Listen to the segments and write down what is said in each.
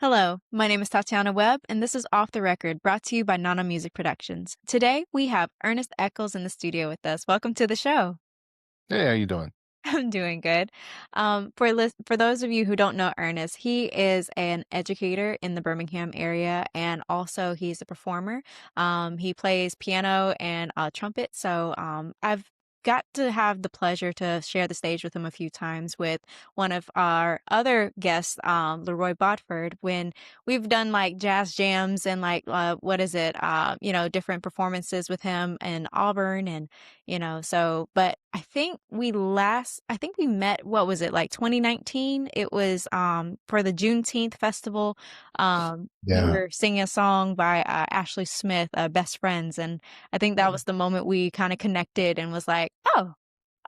Hello, my name is Tatiana Webb, and this is Off the Record, brought to you by Nana Music Productions. Today, we have Earnest Echols in the studio with us. Welcome to the show. Hey, how you doing? I'm doing good. For those of you who don't know Ernest, he is an educator in the Birmingham area, and also he's a performer. He plays piano and trumpet. I've got to have the pleasure to share the stage with him a few times with one of our other guests, Leroy Bodford, when we've done like jazz jams and what is it, different performances with him in Auburn and but I think we met, what was it, like 2019? It was for the Juneteenth festival. You Yeah. were singing a song by Ashley Smith, Best Friends, and I think that Yeah. was the moment we kind of connected and was like, oh,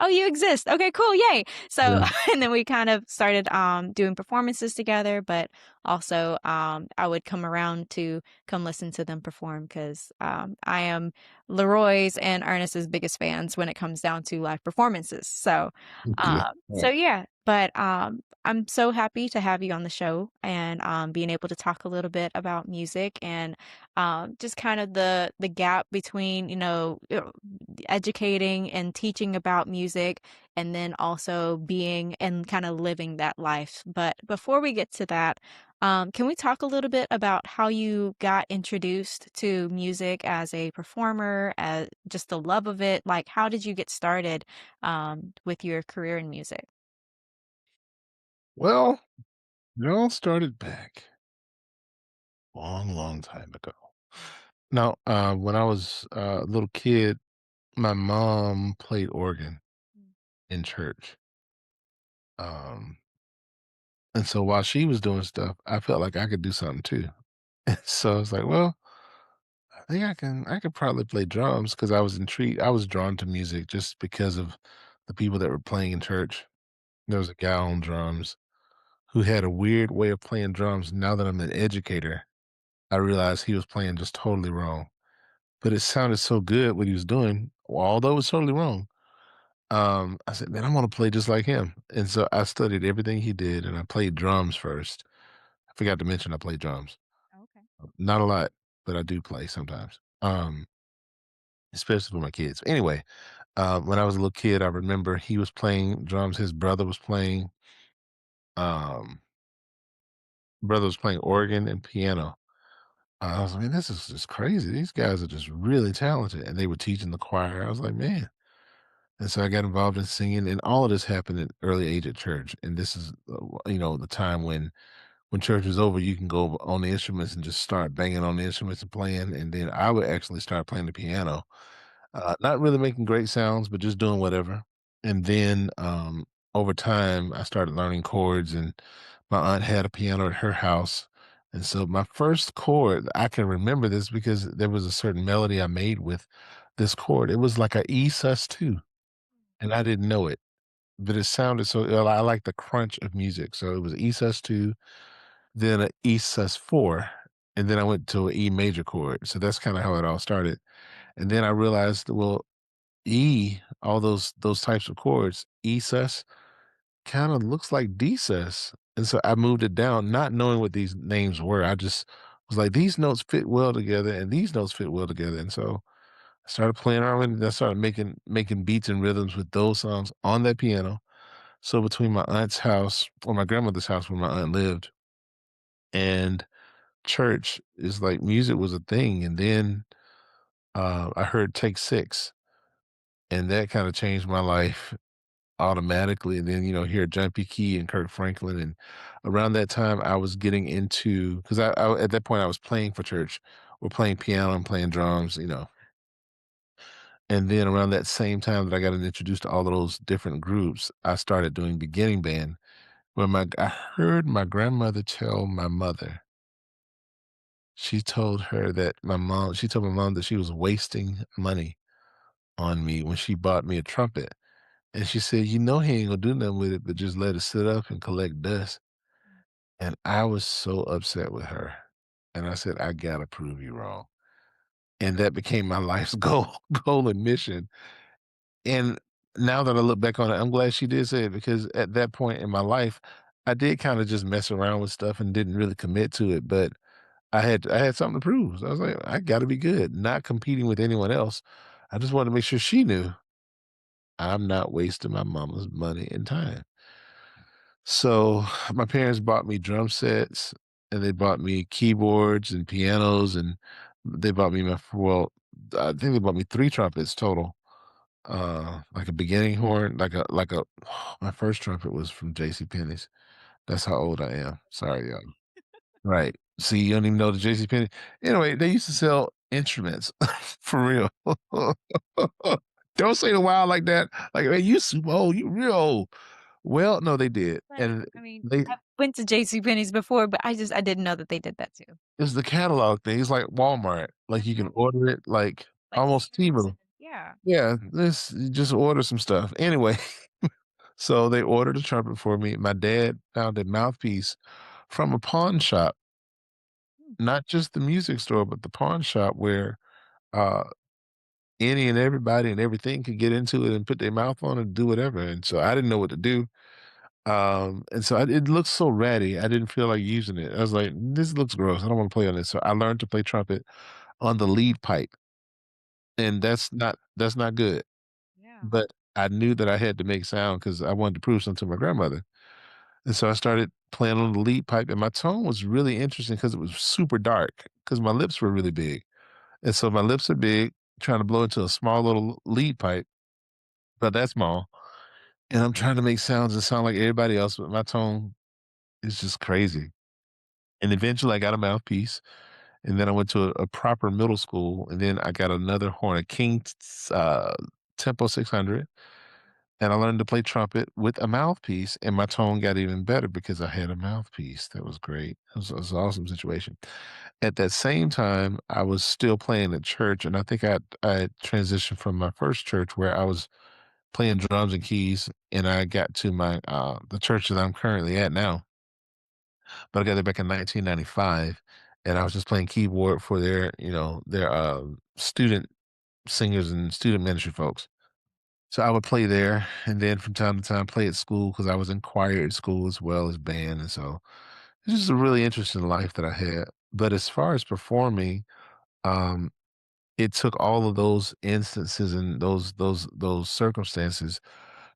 you exist. Okay, cool. Yay. So, Yeah. and then we kind of started doing performances together, but also I would come around to come listen to them perform because I am Leroy's and Ernest's biggest fans when it comes down to live performances. Thank you. Right. Yeah, but I'm so happy to have you on the show and being able to talk a little bit about music and just kind of the gap between educating and teaching about music and then also being and kind of living that life. But before we get to that, can we talk a little bit about how you got introduced to music as a performer, as just the love of it? Like, how did you get started with your career in music? Well, it all started back long, long time ago. Now, when I was a little kid, my mom played organ in church. Um, and so while she was doing stuff, I felt like I could do something too. So I was like, well, I think I could probably play drums because I was intrigued. I was drawn to music just because of the people that were playing in church. There was a guy on drums who had a weird way of playing drums. Now that I'm an educator, I realized he was playing just totally wrong. But it sounded so good what he was doing, although it was totally wrong. I said, man, I want to play just like him. And so I studied everything he did and I played drums first. I forgot to mention I played drums. Okay. Not a lot, but I do play sometimes. Especially for my kids. Anyway, when I was a little kid, I remember he was playing drums. His um, brother was playing organ and piano. I was like, "Man, this is just crazy. These guys are just really talented." And they were teaching the choir. I was like, "Man." And so I got involved in singing, and all of this happened at early age at church. And this is, the time when church is over, you can go on the instruments and just start banging on the instruments and playing. And then I would actually start playing the piano, not really making great sounds, but just doing whatever. And then over time, I started learning chords, and my aunt had a piano at her house. And so my first chord, I can remember this because there was a certain melody I made with this chord. It was like a E sus2, and I didn't know it, but it sounded so. I like the crunch of music. So it was E sus2, then a E sus4, and then I went to an E major chord. So that's kind of how it all started. And then I realized, well, E, all those types of chords, E sus kind of looks like D sus. And so I moved it down, not knowing what these names were. I just was like, these notes fit well together, and these notes fit well together. And so I started playing around with it. I started making beats and rhythms with those songs on that piano. So between my aunt's house or my grandmother's house where my aunt lived and church is like music was a thing. And then I heard Take Six, and that kind of changed my life automatically. And then, hear John P. Key and Kirk Franklin. And around that time, I was getting into, because at that point I was playing for church or playing piano and playing drums. And then around that same time that I got introduced to all of those different groups, I started doing beginning band where I heard my grandmother tell my mother, she told my mom that she was wasting money on me when she bought me a trumpet. And she said, he ain't gonna do nothing with it, but just let it sit up and collect dust. And I was so upset with her. And I said, I gotta prove you wrong. And that became my life's goal and mission. And now that I look back on it, I'm glad she did say it because at that point in my life, I did kinda just mess around with stuff and didn't really commit to it, but I had something to prove. So I was like, "I gotta be good," not competing with anyone else. I just wanted to make sure she knew I'm not wasting my mama's money and time. So, my parents bought me drum sets, and they bought me keyboards and pianos, and they bought me I think they bought me 3 trumpets total, like a beginning horn, like a my first trumpet was from JCPenney's. That's how old I am. Sorry, y'all. Right. See, you don't even know the JCPenney. Anyway, they used to sell instruments for real. Don't say the wild like that. Like, "Man, you super old, you real old." Well, no, they did, Like, and I mean, they I went to JCPenney's before, but I didn't know that they did that too. it's the catalog thing. It's like Walmart. Like, you can order it, like, Like almost CDs Temu. and yeah. Yeah, this you just order some stuff. Anyway, so they ordered a trumpet for me. My dad found a mouthpiece from a pawn shop, Mm, not just the music store, but the pawn shop where, uh any and everybody and everything could get into it and put their mouth on it and do whatever, and so I didn't know what to do, and so it looked so ratty, I didn't feel like using it. I was like, "This looks gross, I don't wanna play on this," so I learned to play trumpet on the lead pipe, and that's not good, yeah. but I knew that I had to make sound because I wanted to prove something to my grandmother, and so I started playing on the lead pipe, and my tone was really interesting because it was super dark because my lips were really big, and so my lips are big, trying to blow into a small little lead pipe, but that small. And I'm trying to make sounds that sound like everybody else, but my tone is just crazy. And eventually I got a mouthpiece, and then I went to a proper middle school, and then I got another horn, a Tempo 600, and I learned to play trumpet with a mouthpiece, and my tone got even better because I had a mouthpiece. That was great. It was an awesome situation. At that same time, I was still playing at church, and I think I transitioned from my first church where I was playing drums and keys, and I got to the church that I'm currently at now. But I got there back in 1995, and I was just playing keyboard for their student singers and student ministry folks. So I would play there, and then from time to time play at school because I was in choir at school as well as band, and so it's just a really interesting life that I had. But as far as performing, um, it took all of those instances and those circumstances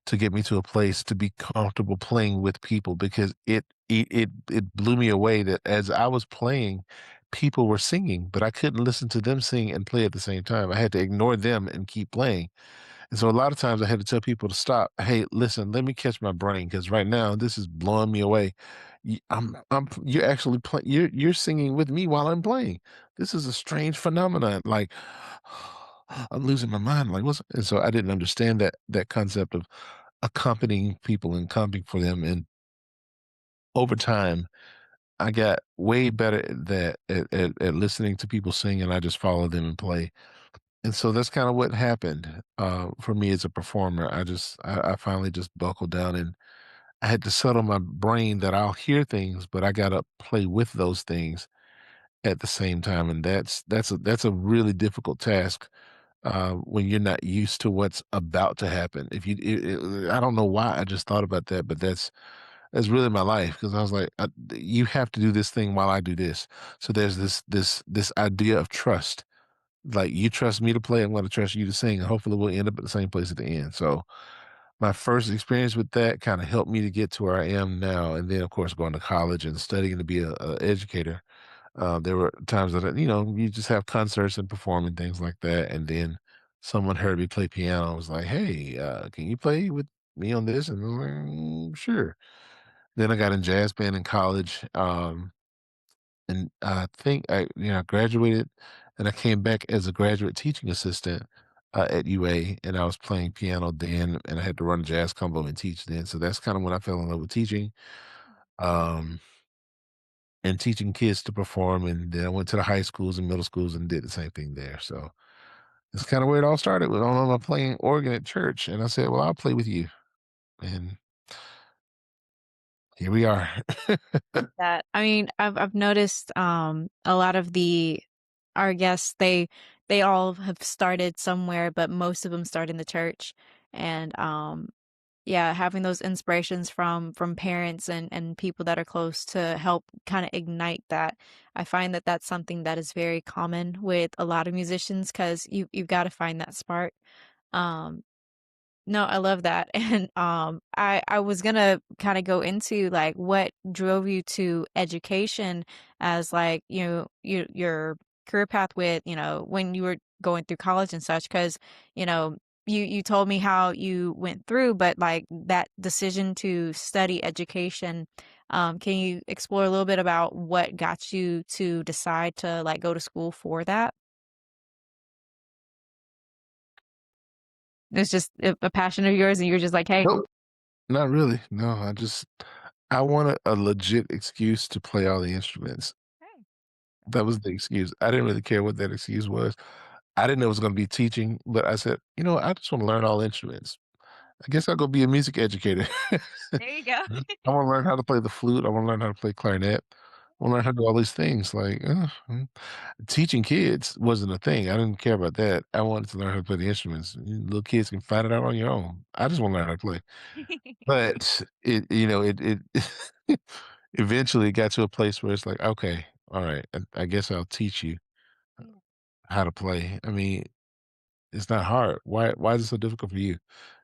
to get me to a place to be comfortable playing with people because it blew me away that as I was playing, people were singing, but I couldn't listen to them sing and play at the same time. I had to ignore them and keep playing. And so a lot of times I had to tell people to stop. Hey, listen, let me catch my brain because right now this is blowing me away. You're actually you're singing with me while I'm playing. This is a strange phenomenon. Like I'm losing my mind. Like what's and so I didn't understand that concept of accompanying people and comping for them. And over time, I got way better at that at listening to people sing, and I just follow them and play. And so that's kind of what happened for me as a performer. I finally just buckled down, and I had to settle my brain that I'll hear things, but I gotta play with those things at the same time, and that's a really difficult task when you're not used to what's about to happen. If you, I don't know why I just thought about that, but that's really my life because I was like, you have to do this thing while I do this. So there's this idea of trust. Like you trust me to play, I'm going to trust you to sing, and hopefully we'll end up at the same place at the end. So my first experience with that kind of helped me to get to where I am now. And then, of course, going to college and studying to be a educator. There were times that you just have concerts and perform and things like that. And then someone heard me play piano. I was like, "Hey, can you play with me on this?" And I was like, "Sure." Then I got in jazz band in college, and I think I graduated, and I came back as a graduate teaching assistant at UA, and I was playing piano then, and I had to run a jazz combo and teach then. So that's kind of when I fell in love with teaching, um, and teaching kids to perform. And then I went to the high schools and middle schools and did the same thing there. So that's kind of where it all started with on playing organ at church, and I said, "Well, I'll play with you," and here we are. That I mean, I've noticed, a lot of our guests, they all have started somewhere, but most of them start in the church, and, Yeah, having those inspirations from parents and people that are close to help kinda ignite that. I find that that's something that is very common with a lot of musicians because you've gotta find that spark. Um, no, I love that, and, I was gonna kinda go into, like, what drove you to education as, like, your career path with, when you were going through college and such. Because you told me how you went through, but, like, that decision to study education, can you explore a little bit about what got you to decide to, like, go to school for that? It's just a passion of yours, and you're just like, "Hey." Nope, not really. No, I wanted a legit excuse to play all the instruments. Hey. That was the excuse. I didn't really care what that excuse was. I didn't know it was gonna be teaching, but I said, "You know what? I just wanna learn all instruments. I guess I'll go be a music educator." There you go. I wanna learn how to play the flute. I wanna learn how to play clarinet. I wanna learn how to do all these things, like, teaching kids wasn't a thing. I didn't care about that. I wanted to learn how to play the instruments. You little kids can find it out on your own. I just wanna learn how to play. But it eventually got to a place where it's like, "Okay, alright, I guess I'll teach you Yeah. how to play." I mean, it's not hard. Why is it so difficult for you? It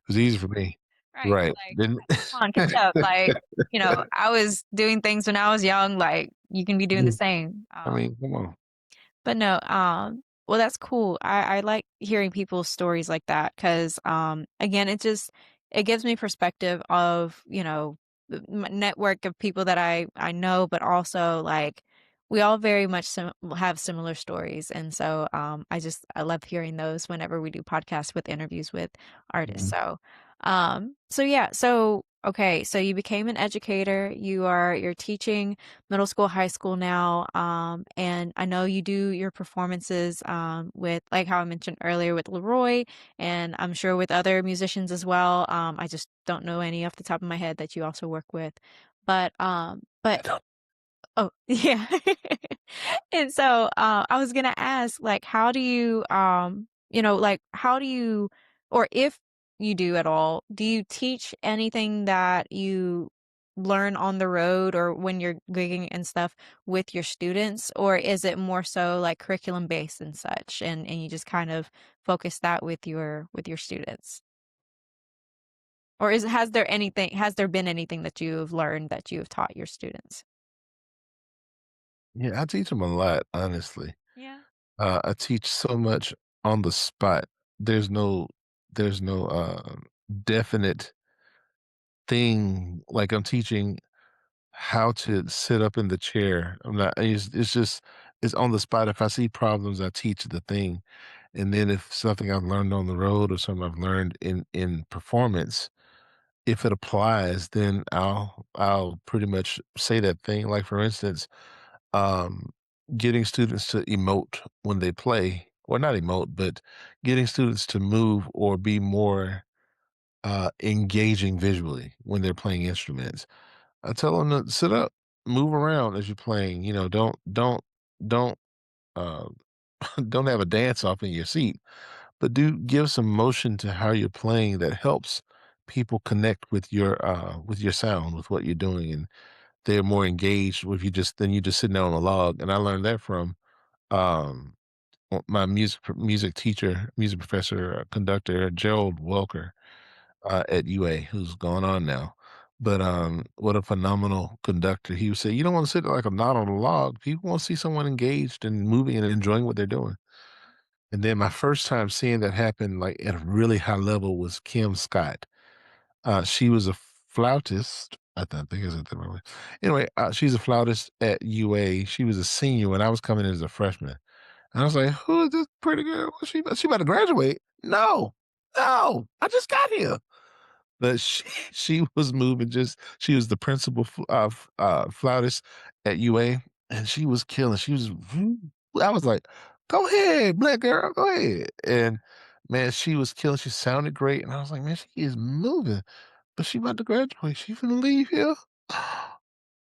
was easy for me. Right, Right. like, Didn't come on, catch up, like, I was doing things when I was young, like, you can be doing the Yeah, same, I mean, come on. but no, well, that's cool. I like hearing people's stories like that because, again, it gives me perspective of, network of people that I know, but also, like, we all very much have similar stories, and so, I love hearing those whenever we do podcasts with interviews with artists, Mhm. so yeah, so okay, so you became an educator, you're teaching middle school, high school now. And I know you do your performances with, like how I mentioned earlier, with Leroy, and I'm sure with other musicians as well. I just don't know any off the top of my head that you also work with. But I don't oh, yeah. And so, I was gonna ask, like, how do you, like, how do you, or if you do at all, do you teach anything that you learn on the road or when you're gigging and stuff with your students, or is it more so like curriculum based and such, and you just kind of focus that with your students? Or has there been anything that you've learned that you've taught your students? Yeah, I teach them a lot, honestly. Yeah. I teach so much on the spot. There's no there's no, definite thing, like, I'm teaching how to sit up in the chair. I'm not it's just it's on the spot. If I see problems, I teach the thing, and then if something I've learned on the road or something I've learned in performance, if it applies, then I'll pretty much say that thing. Like, for instance, um, getting students to emote when they play, or not emote, but getting students to move or be more, engaging visually when they're playing instruments. I tell them to sit up, move around as you're playing, don't, uh, don't have a dance off in your seat, but do give some motion to how you're playing that helps people connect with your sound, with what you're doing, and they're more engaged with you just than you just sitting there on a log. And I learned that from um my music teacher, music professor, conductor Gerald Welker at UA, who's gone on now. But what a phenomenal conductor! He would say, "You don't want to sit like a knot on a log. People want to see someone engaged and moving and enjoying what they're doing." And then my first time seeing that happen, like at a really high level, was Kim Scott. She was a flautist. I think is it the right way. Anyway, she's a flautist at UA. She was a senior when I was coming in as a freshman. And I was like, "Who is this pretty girl? She about to graduate? No, no, I just got here." But she was moving. Just she was the principal flautist at UA, and she was killing. She was. I was like, "Go ahead, black girl, go ahead." And man, she was killing. She sounded great, and I was like, "Man, she is moving." But she about to graduate. She finna leave here.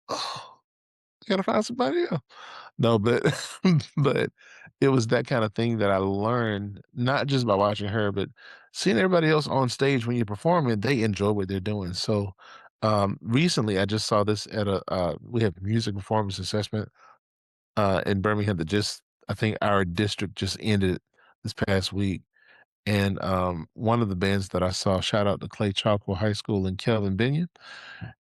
Oh, gotta find somebody else. No, but but it was that kind of thing that I learned, not just by watching her, but seeing everybody else on stage when you're performing, they enjoy what they're doing. So, recently, I just saw this at a, we have music performance assessment, in Birmingham that just, I think our district just ended this past week. And one of the bands that I saw, shout out to Clay Chalkville High School and Kelvin Binion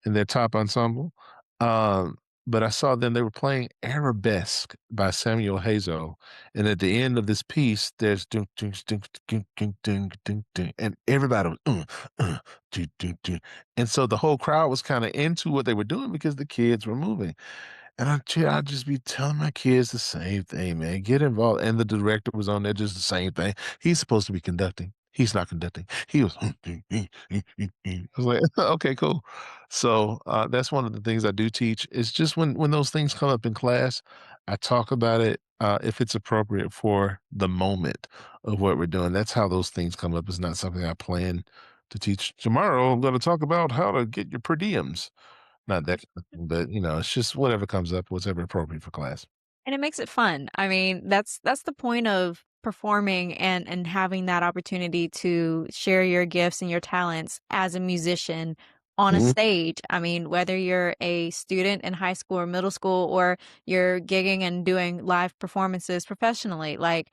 in their top ensemble. Um, but I saw them, they were playing Arabesque by Samuel Hazo. And at the end of this piece, there's ding, ding, ding, ding, ding, ding, ding, ding, and everybody was ding, ding, ding. And so the whole crowd was kind of into what they were doing because the kids were moving. And I just be telling my kids the same thing, man. Get involved. And the director was on there just the same thing. He's supposed to be conducting. He's not conducting. He was. I was like, okay, cool. So that's one of the things I do teach. It's just when those things come up in class, I talk about it if it's appropriate for the moment of what we're doing. That's how those things come up. It's not something I plan to teach tomorrow. I'm going to talk about how to get your per diems, not that kind of thing, but, it's just whatever comes up, whatever appropriate for class. And it makes it fun. I mean, that's the point of performing and having that opportunity to share your gifts and your talents as a musician on a Mhm. stage. I mean, whether you're a student in high school or middle school or you're gigging and doing live performances professionally, like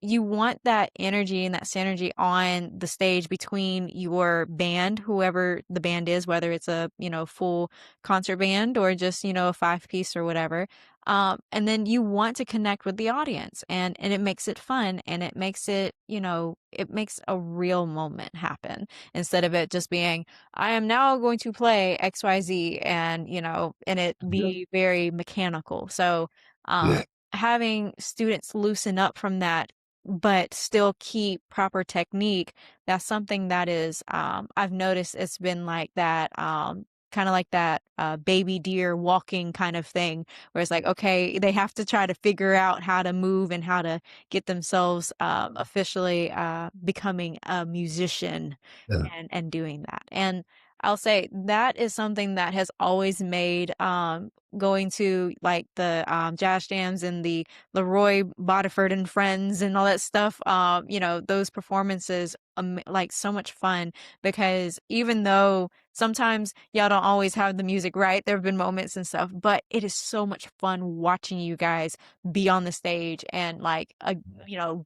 you want that energy and that synergy on the stage between your band, whoever the band is, whether it's a, full concert band or just, a five piece or whatever, and then you want to connect with the audience and it makes it fun and it makes it, it makes a real moment happen instead of it just being, I am now going to play XYZ and, and it Yeah. be very mechanical. So, Yeah. having students loosen up from that, but still keep proper technique, that's something that is, I've noticed it's been like that, kind of like that baby deer walking kind of thing where it's like, okay, they have to try to figure out how to move and how to get themselves officially becoming a musician Yeah. and doing that. And I'll say that is something that has always made going to like the jazz jams and the Leroy Bodiford and Friends and all that stuff, those performances like so much fun because even though sometimes y'all don't always have the music right, there have been moments and stuff, but it is so much fun watching you guys be on the stage and like,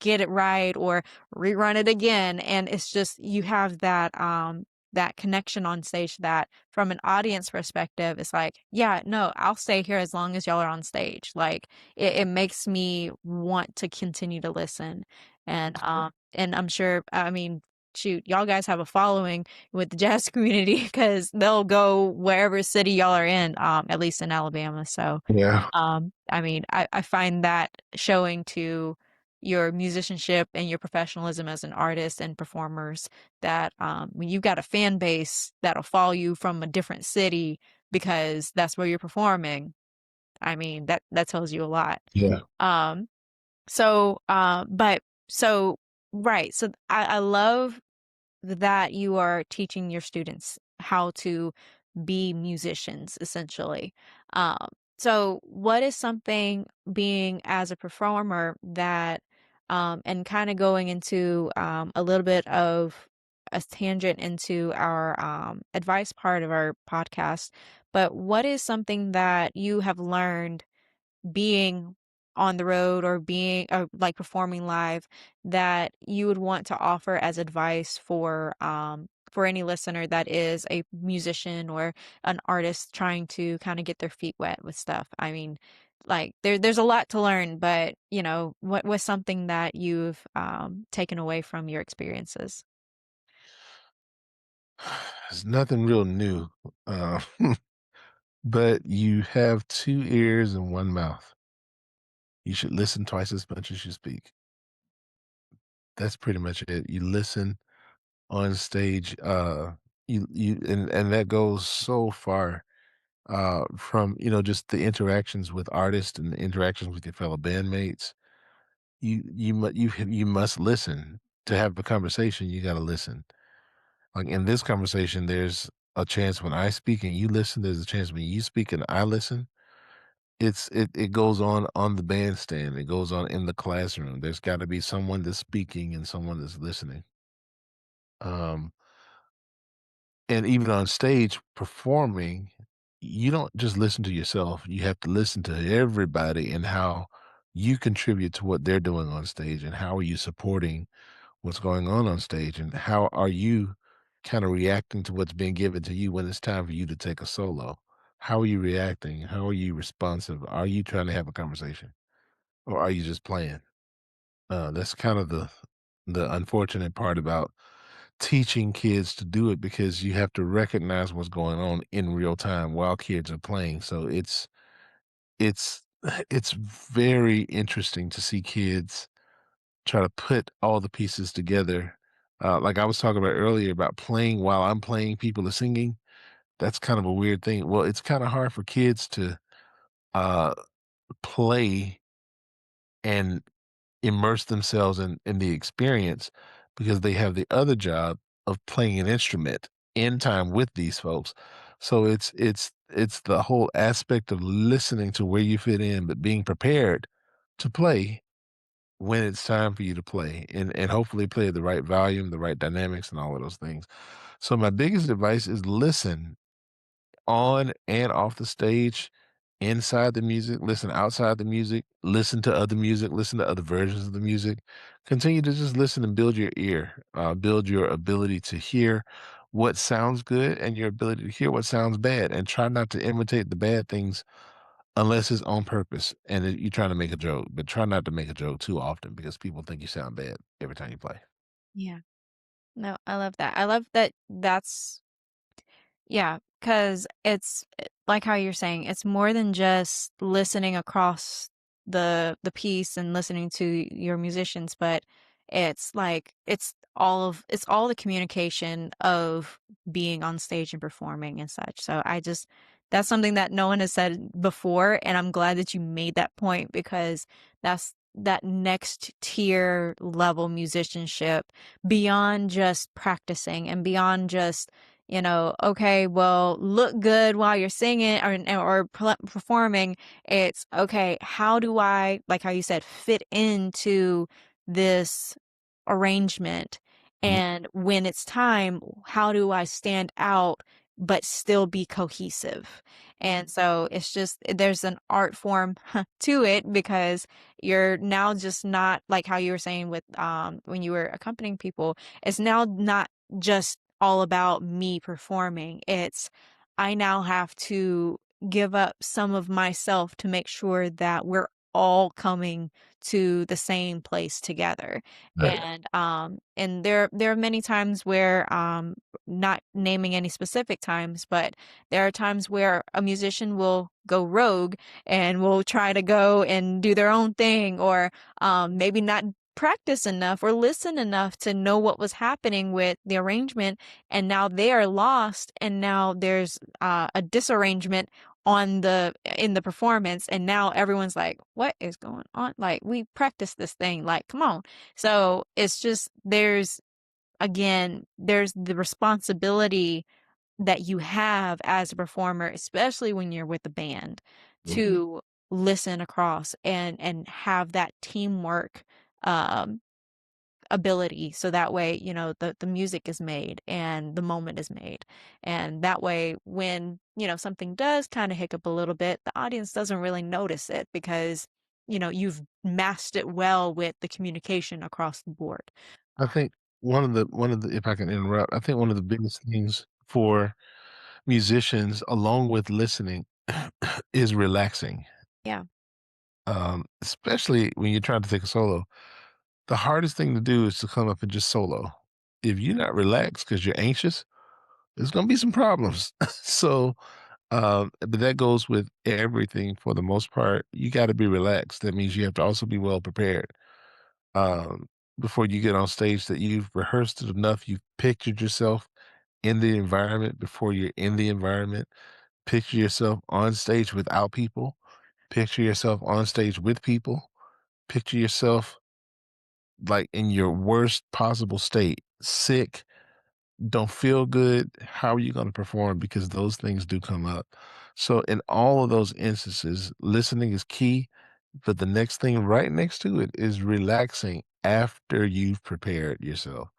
get it right or rerun it again. And it's just, you have that connection on stage that from an audience perspective, it's like, yeah, no, I'll stay here as long as y'all are on stage. Like it makes me want to continue to listen. And I'm sure, I mean, shoot, y'all guys have a following with the jazz community because they'll go wherever city y'all are in, at least in Alabama. So, Yeah. I mean, I find that showing to your musicianship and your professionalism as an artist and performers that when you've got a fan base that'll follow you from a different city because that's where you're performing, I mean, that tells you a lot. Yeah. Um, so, but so, right. So I love that you are teaching your students how to be musicians, essentially. Um, so, what is something being as a performer that, and kind of going into a little bit of a tangent into our advice part of our podcast, but what is something that you have learned being on the road or being like performing live that you would want to offer as advice for any listener that is a musician or an artist trying to kind of get their feet wet with stuff? I mean, like there's a lot to learn, but what was something that you've taken away from your experiences? It's nothing real new, uh, but you have 2 ears and 1 mouth. You should listen twice as much as you speak. That's pretty much it. You listen on stage, and that goes so far, from, just the interactions with artists and the interactions with your fellow bandmates. You must listen. To have a conversation, you gotta listen. Like, in this conversation, there's a chance when I speak and you listen, there's a chance when you speak and I listen, it goes on the bandstand, it goes on in the classroom. There's gotta be someone that's speaking and someone that's listening. Um, and even on stage performing, you don't just listen to yourself, you have to listen to everybody and how you contribute to what they're doing on stage, and how are you supporting what's going on stage, and how are you kinda reacting to what's being given to you when it's time for you to take a solo? How are you reacting? How are you responsive? Are you trying to have a conversation, or are you just playing? That's kind of the unfortunate part about teaching kids to do it, because you have to recognize what's going on in real time while kids are playing. So it's it's very interesting to see kids try to put all the pieces together. Like I was talking about earlier about playing while I'm playing, people are singing. That's kind of a weird thing. Well, it's kind of hard for kids to uh, play and immerse themselves in the experience, because they have the other job of playing an instrument in time with these folks. So it's the whole aspect of listening to where you fit in, but being prepared to play when it's time for you to play, and hopefully play at the right volume, the right dynamics, and all of those things. So my biggest advice is listen on and off the stage, inside the music, listen outside the music, listen to other music, listen to other versions of the music. Continue to just listen and build your ear, build your ability to hear what sounds good and your ability to hear what sounds bad, and try not to imitate the bad things unless it's on purpose and you're trying to make a joke, but try not to make a joke too often, because people think you sound bad every time you play. Yeah. No, I love that. I love that yeah, because like how you're saying, it's more than just listening across the piece and listening to your musicians, but it's like it's all the communication of being on stage and performing and such. So I just that's something that no one has said before, and I'm glad that you made that point because that's that next tier level musicianship beyond just practicing and beyond just okay, well, look good while you're singing or performing. It's okay, how do I, like how you said, fit into this arrangement? Mhm. And when it's time, how do I stand out but still be cohesive? And so it's just, there's an art form to it because you're now just not like how you were saying with when you were accompanying people, it's now not just all about me performing. It's I now have to give up some of myself to make sure that we're all coming to the same place together. Right. And there are many times where not naming any specific times, but there are times where a musician will go rogue and will try to go and do their own thing or maybe not practice enough or listen enough to know what was happening with the arrangement and now they are lost and now there's a disarrangement on the in the performance and now everyone's like what is going on, like we practiced this thing, like come on. So it's just there's the responsibility that you have as a performer, especially when you're with a band, Mhm. to listen across and have that teamwork um ability so that way the music is made and the moment is made, and that way when something does kind of hiccup a little bit, the audience doesn't really notice it because you've masked it well with the communication across the board. I think one of the if I can interrupt, I think one of the biggest things for musicians, along with listening, is relaxing. Yeah. Especially when you're trying to take a solo. The hardest thing to do is to come up and just solo. If you're not relaxed because you're anxious, there's gonna be some problems. So, but that goes with everything for the most part. You gotta be relaxed. That means you have to also be well prepared. Um, Before you get on stage, that you've rehearsed it enough, you've pictured yourself in the environment before you're in the environment. Picture yourself on stage without people. Picture yourself on stage with people. Picture yourself like in your worst possible state, sick, don't feel good, how are you gonna perform? Because those things do come up. So in all of those instances, listening is key, but the next thing right next to it is relaxing after you've prepared yourself.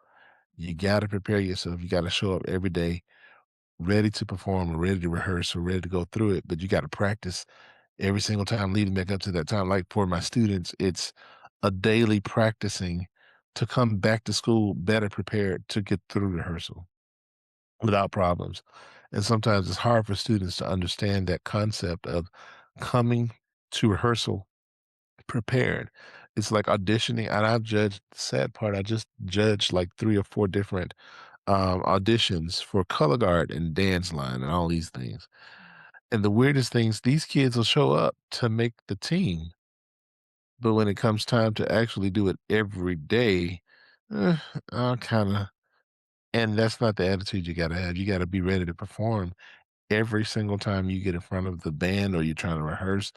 You gotta prepare yourself. You gotta show up every day ready to perform or ready to rehearse or ready to go through it, but you gotta practice every single time leading back up to that time. Like for my students, it's a daily practicing to come back to school better prepared to get through rehearsal without problems. And sometimes it's hard for students to understand that concept of coming to rehearsal prepared. It's like auditioning, and I've judged the sad part, I just judged like 3 or 4 different, auditions for color guard and dance line and all these things. And the weirdest things, these kids will show up to make the team, but when it comes time to actually do it every day, eh, kinda and that's not the attitude you gotta have. You gotta be ready to perform every single time you get in front of the band or you're trying to rehearse.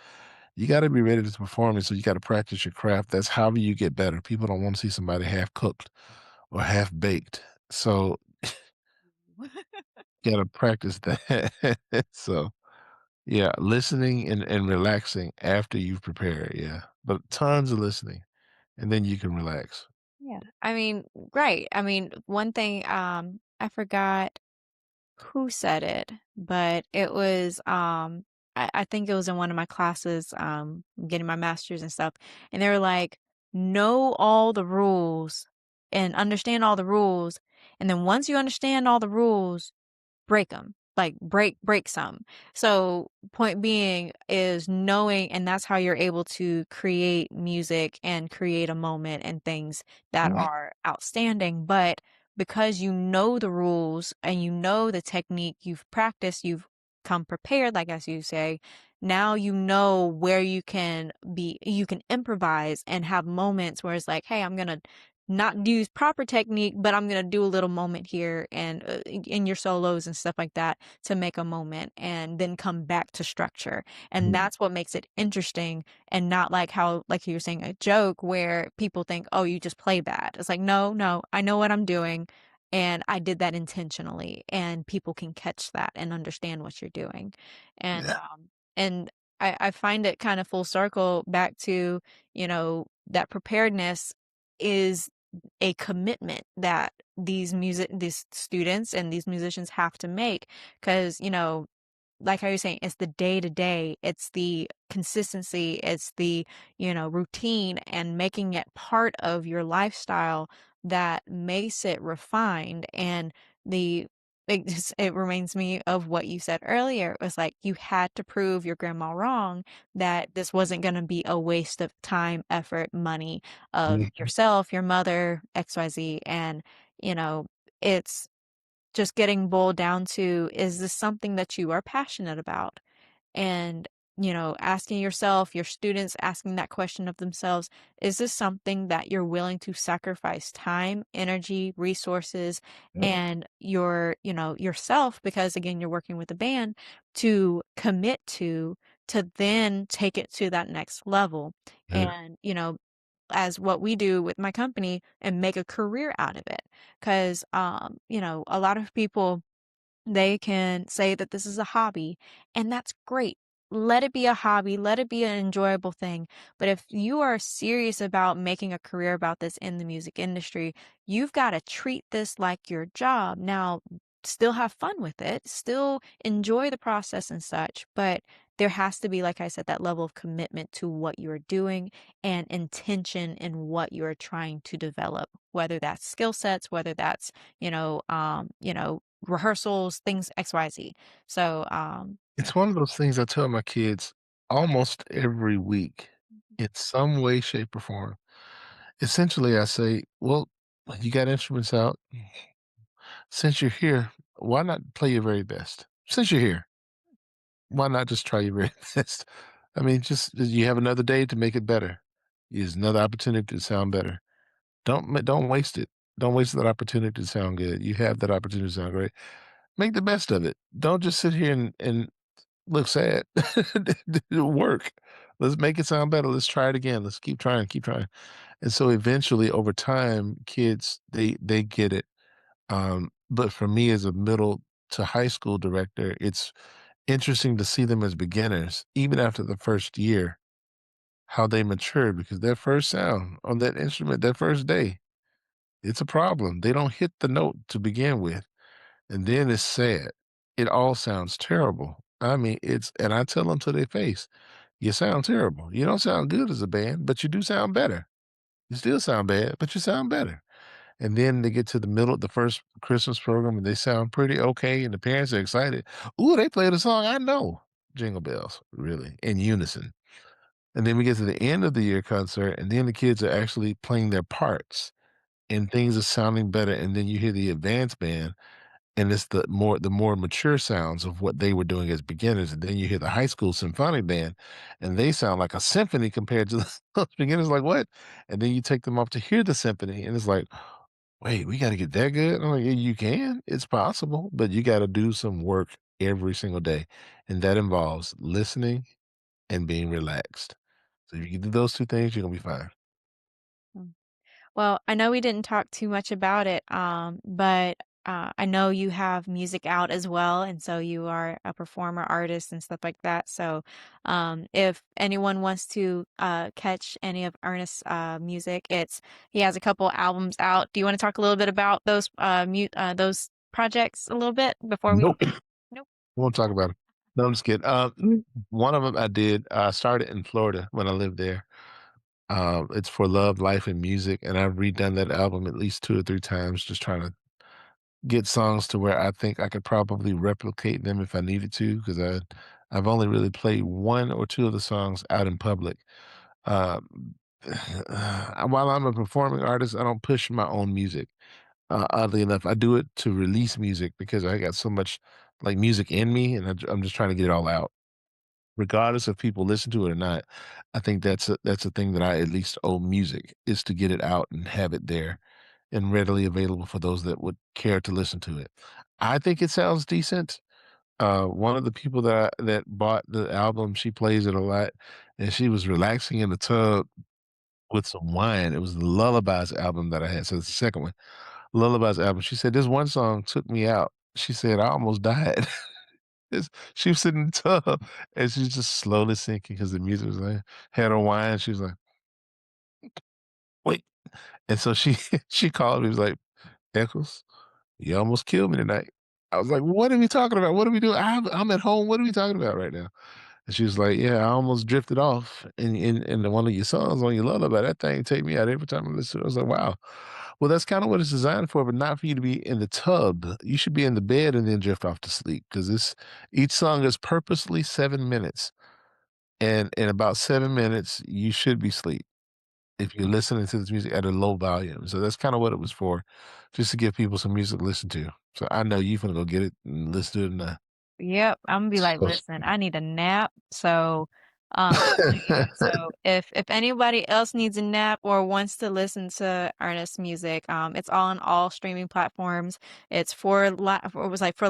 You gotta be ready to perform, and so you gotta practice your craft. That's how you get better. People don't wanna see somebody half cooked or half baked. So, you gotta practice that. So, yeah, listening and relaxing after you've prepared, yeah. But tons of listening, and then you can relax. Yeah. I mean, right. I mean, one thing, I forgot who said it, but it was, I think it was in one of my classes, getting my master's and stuff, and they were like, know all the rules and understand all the rules. And then once you understand all the rules, break them, like, break some. So, point being is knowing, and that's how you're able to create music and create a moment and things that Mhm. are outstanding, but because you know the rules and you know the technique, you've practiced, you've come prepared, like as you say, now you know where you can improvise and have moments where it's like, "Hey, I'm gonna not use proper technique, but I'm gonna do a little moment here and in your solos and stuff like that to make a moment and then come back to structure." And that's what makes it interesting and not like how, like you were saying, a joke where people think, oh, you just play bad. It's like, no, no, I know what I'm doing and I did that intentionally and people can catch that and understand what you're doing. And, Yeah. and I find it kind of full circle back to, that preparedness is a commitment that these students and these musicians have to make because like how you're saying, it's the day to day, it's the consistency, it's the routine and making it part of your lifestyle that makes it refined. And the it reminds me of what you said earlier. It was like you had to prove your grandma wrong that this wasn't going to be a waste of time, effort, money of Mhm. yourself, your mother, XYZ. And, you know, it's just getting boiled down to, is this something that you are passionate about? And, asking yourself, your students asking that question of themselves, is this something that you're willing to sacrifice time, energy, resources, Yep. and yourself, because again, you're working with a band to commit to then take it to that next level. Yeah. And, as what we do with my company and make a career out of it. Because, a lot of people, they can say that this is a hobby, and that's great. Let it be a hobby, let it be an enjoyable thing. But if you are serious about making a career about this in the music industry, you've got to treat this like your job. Now, still have fun with it, still enjoy the process and such, but there has to be, like I said, that level of commitment to what you're doing and intention in what you're trying to develop, whether that's skill sets, whether that's, rehearsals, things XYZ. So, It's one of those things I tell my kids almost every week in some way, shape, or form. Essentially, I say, "Well, you got instruments out. Since you're here, why not play your very best? Since you're here, why not just try your very best? I mean, just you have another day to make it better. Use another opportunity to sound better. Don't waste it. Don't waste that opportunity to sound good. You have that opportunity to sound great. Make the best of it. Don't just sit here and look sad. Work. Let's make it sound better. Let's try it again. Let's keep trying, keep trying." And so eventually over time, kids, they get it. but for me as a middle to high school director, it's interesting to see them as beginners, even after the first year, how they matured because their first sound on that instrument, that first day, it's a problem. They don't hit the note to begin with. And then it's sad. It all sounds terrible. I mean, and I tell them to their face, you sound terrible. You don't sound good as a band, but you do sound better. You still sound bad, but you sound better. And then they get to the middle, the first Christmas program, and they sound pretty okay. And the parents are excited. Ooh, they played a song I know. Jingle bells, really, in unison. And then we get to the end of the year concert, and then the kids are actually playing their parts and things are sounding better. And then you hear the advanced band, and it's the more mature sounds of what they were doing as beginners. And then you hear the high school symphonic band, and they sound like a symphony compared to those beginners. Like what? And then you take them up to hear the symphony, and it's like, wait, we got to get that good. I'm like, yeah, you can. It's possible, but you got to do some work every single day, and that involves listening and being relaxed. So if you can do those two things, you're gonna be fine. Mm. Well, I know we didn't talk too much about it, but I know you have music out as well, and so you are a performer, artist, and stuff like that. So, if anyone wants to catch any of Ernest's music, he has a couple albums out. Do you want to talk a little bit about those projects a little bit before we? Nope. Nope. Won't talk about it. No, I'm just kidding. One of them I did. I started in Florida when I lived there. It's for love, life, and music, and I've redone that album at least 2 or 3 times, just trying to get songs to where I think I could probably replicate them if I needed to, because I've only really played 1 or 2 of the songs out in public. Um, while I'm a performing artist, I don't push my own music. Oddly enough, I do it to release music because I got so much like music in me, and I'm just trying to get it all out, regardless if people listen to it or not. I think that's a thing that I at least owe music is to get it out and have it there and readily available for those that would care to listen to it. I think it sounds decent. One of the people that bought the album, she plays it a lot, and she was relaxing in the tub with some wine. It was the Lullabies album that I had. So it's the second one. Lullabies album. She said, "This one song took me out." She said, "I almost died." She was sitting in the tub and she's just slowly sinking because the music was like, had her wine. She was like, "Wait." And so she she called me, was like, "Eccles, you almost killed me tonight." I was like, "What are we talking about? What are we doing? I'm at home. What are we talking about right now?" And she was like, "Yeah, I almost drifted off in the one of your songs on your lullaby. That thing take me out every time I listen to it." I was like, "Wow." Well, that's kind of what it's designed for, but not for you to be in the tub. You should be in the bed and then drift off to sleep because this each song is purposely 7 minutes. And in about 7 minutes, you should be asleep if you're listening to this music at a low volume. So that's kind of what it was for, just to give people some music to listen to. So I know you're gonna go get it and listen to it now. Yep, I'm gonna be like, So, listen, I need a nap. So if anybody else needs a nap or wants to listen to Ernest music, it's on all streaming platforms. It's for li or it was like li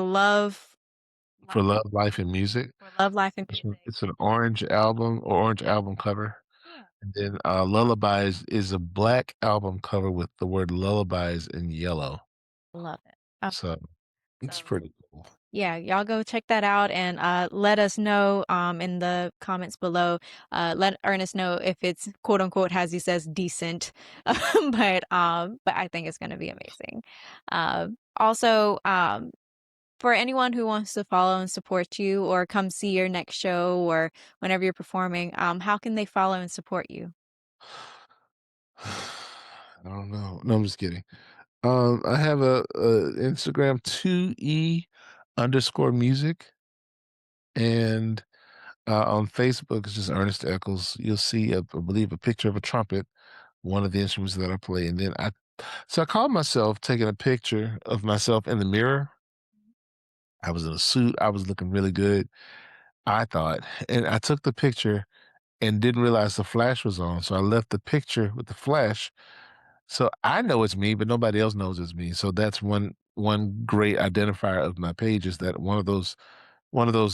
for love, life, and music, for love, life, and music. it's an orange album or orange album cover. Yeah, And then Lullabies is a black album cover with the word lullabies in yellow. love it. Okay, So it's so pretty cool. yeah, y'all go check that out and let us know in the comments below. Let Ernest know if it's quote unquote, as he says, decent. But I think it's gonna be amazing. Also, for anyone who wants to follow and support you or come see your next show or whenever you're performing, how can they follow and support you? I don't know. No, I'm just kidding. I have a Instagram 2E_music, and on Facebook it's just Ernest Echols. You'll see, I believe, a picture of a trumpet, one of the instruments that I play, and then I called myself taking a picture of myself in the mirror. I was in a suit. I was looking really good, I thought, and I took the picture and didn't realize the flash was on. So I left the picture with the flash. So I know it's me, but nobody else knows it's me. So that's one great identifier of my page is that one of those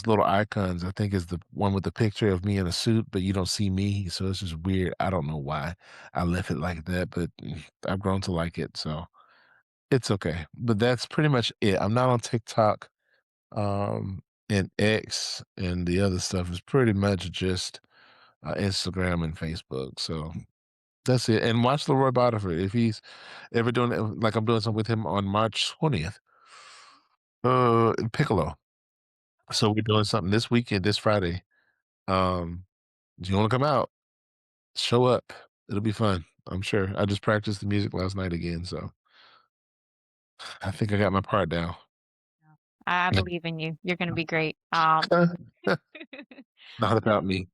little icons I think is the one with the picture of me in a suit, but you don't see me. So it's just weird. I don't know why I left it like that, but I've grown to like it. So It's okay, but that's pretty much it. I'm not on TikTok, and X, and the other stuff is pretty much just, Instagram and Facebook, so that's it, and watch Leroy Botiford if he's ever doing it like I'm doing something with him on March 20th, in Piccolo. So we're doing something this weekend, this Friday. Um, do you wanna come out? Show up. It'll be fun, I'm sure. I just practiced the music last night again, so I think I got my part down. Yeah. I believe in you. You're gonna be great. Not about me.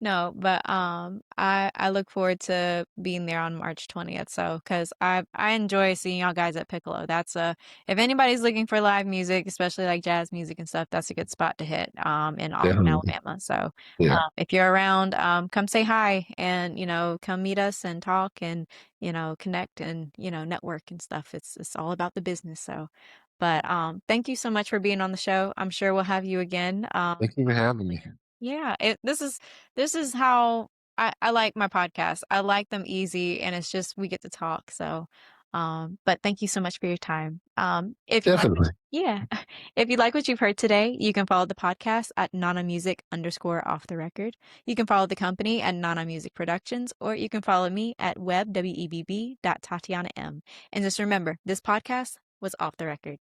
No, but I look forward to being there on March 20th. So, because I enjoy seeing y'all guys at Piccolo. That's a if anybody's looking for live music, especially like jazz music and stuff, that's a good spot to hit in Auburn, Definitely. Alabama. So, Yeah. if you're around, come say hi and come meet us and talk and connect and network and stuff. It's all about the business. So, but thank you so much for being on the show. I'm sure we'll have you again. Thank you for having me. Yeah, this is how I like my podcast. I like them easy and it's just we get to talk. So but thank you so much for your time. If you like what Definitely. yeah. If you like what you've heard today, you can follow the podcast at Nana Music _ off the record. You can follow the company at Nana Music Productions, or you can follow me at web.tatiana m. And just remember, this podcast was off the record.